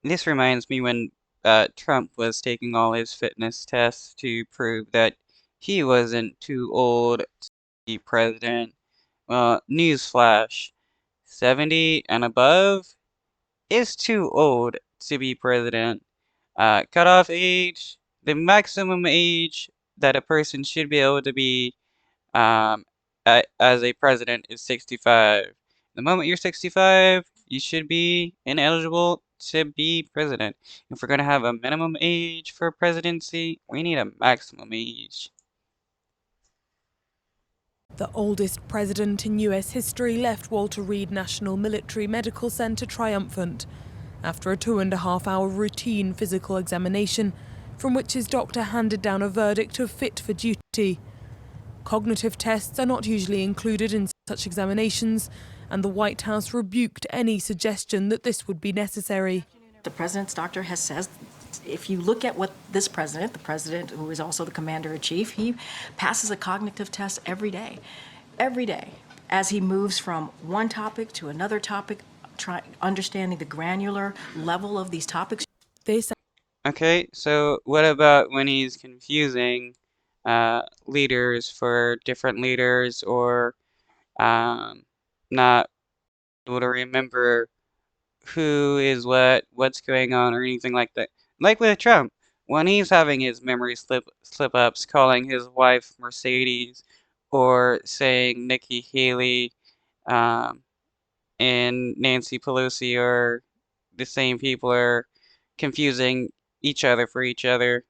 This reminds me when Trump was taking all his fitness tests to prove that he wasn't too old to be president. Well, newsflash, 70 and above is too old to be president. Cutoff age, the maximum age that a person should be able to be um, as a president is 65. The moment you're 65, you should be ineligible to be president. If we're going to have a minimum age for presidency, we need a maximum age. The oldest president in US history left Walter Reed National Military Medical Center triumphant after a 2.5-hour routine physical examination from which his doctor handed down a verdict of fit for duty. Cognitive tests are not usually included in such examinations, and the White House rebuked any suggestion that this would be necessary. The president's doctor has said, if you look at what this president, the president who is also the commander-in-chief, he passes a cognitive test every day, as he moves from one topic to another topic, understanding the granular level of these topics. Okay, so what about when he's confusing leaders for different leaders, or not able to remember who is what's going on, or anything like that? Like with Trump, when he's having his memory slip-ups, calling his wife Mercedes, or saying Nikki Haley and Nancy Pelosi are the same people, are confusing each other for each other.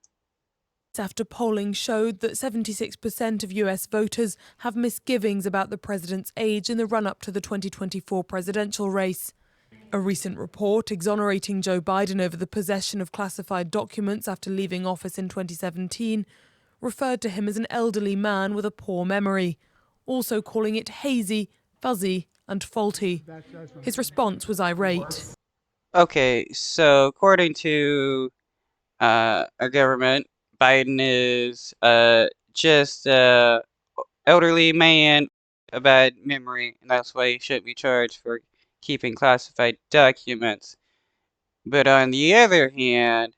After polling showed that 76% of US voters have misgivings about the president's age in the run-up to the 2024 presidential race. A recent report exonerating Joe Biden over the possession of classified documents after leaving office in 2017 referred to him as an elderly man with a poor memory, also calling it hazy, fuzzy, and faulty. His response was irate. Okay, so according to our government, Biden is just a elderly man, a bad memory, and that's why he shouldn't be charged for keeping classified documents. But on the other hand,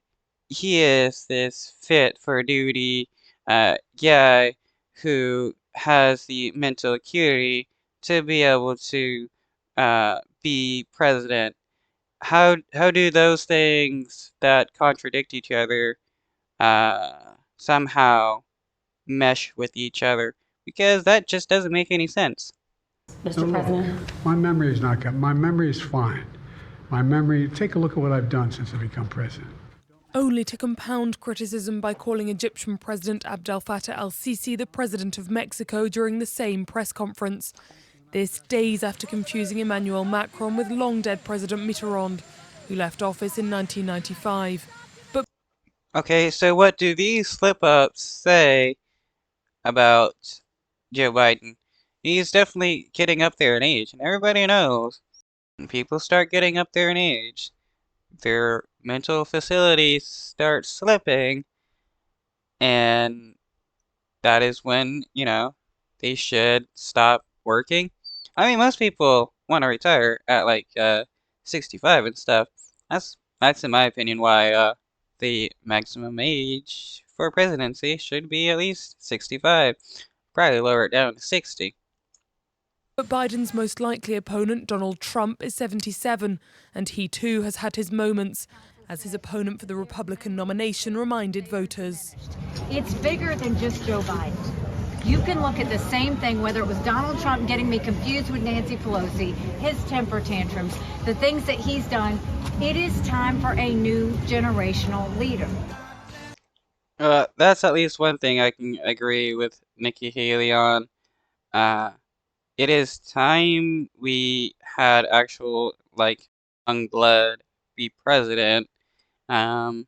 he is this fit for duty guy who has the mental acuity to be able to be president. How do those things that contradict each other somehow mesh with each other? Because that just doesn't make any sense. Mr. President? My memory is not good. My memory is fine. My memory, take a look at what I've done since I become president. Only to compound criticism by calling Egyptian President Abdel Fattah el-Sisi the president of Mexico during the same press conference. This days after confusing Emmanuel Macron with long-dead President Mitterrand, who left office in 1995. Okay, so what do these slip-ups say about Joe Biden? He's definitely getting up there in age, and everybody knows when people start getting up there in age, their mental facilities start slipping, and that is when, they should stop working. I mean, most people want to retire at like 65 and stuff. That's in my opinion why the maximum age for presidency should be at least 65. Probably lower it down to 60. But Biden's most likely opponent, Donald Trump, is 77, and he too has had his moments, as his opponent for the Republican nomination reminded voters. It's bigger than just Joe Biden. You can look at the same thing, whether it was Donald Trump getting me confused with Nancy Pelosi, his temper tantrums, the things that he's done. It is time for a new generational leader. That's at least one thing I can agree with Nikki Haley on. It is time we had actual, young blood be president, and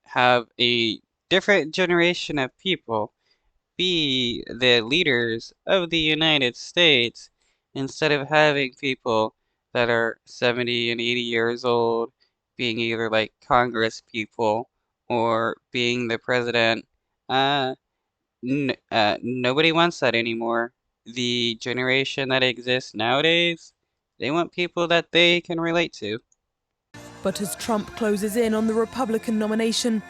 have a different generation of people be the leaders of the United States, instead of having people that are 70 and 80 years old being either like Congress people or being the president. Nobody wants that anymore. The generation that exists nowadays, they want people that they can relate to. But as Trump closes in on the Republican nomination,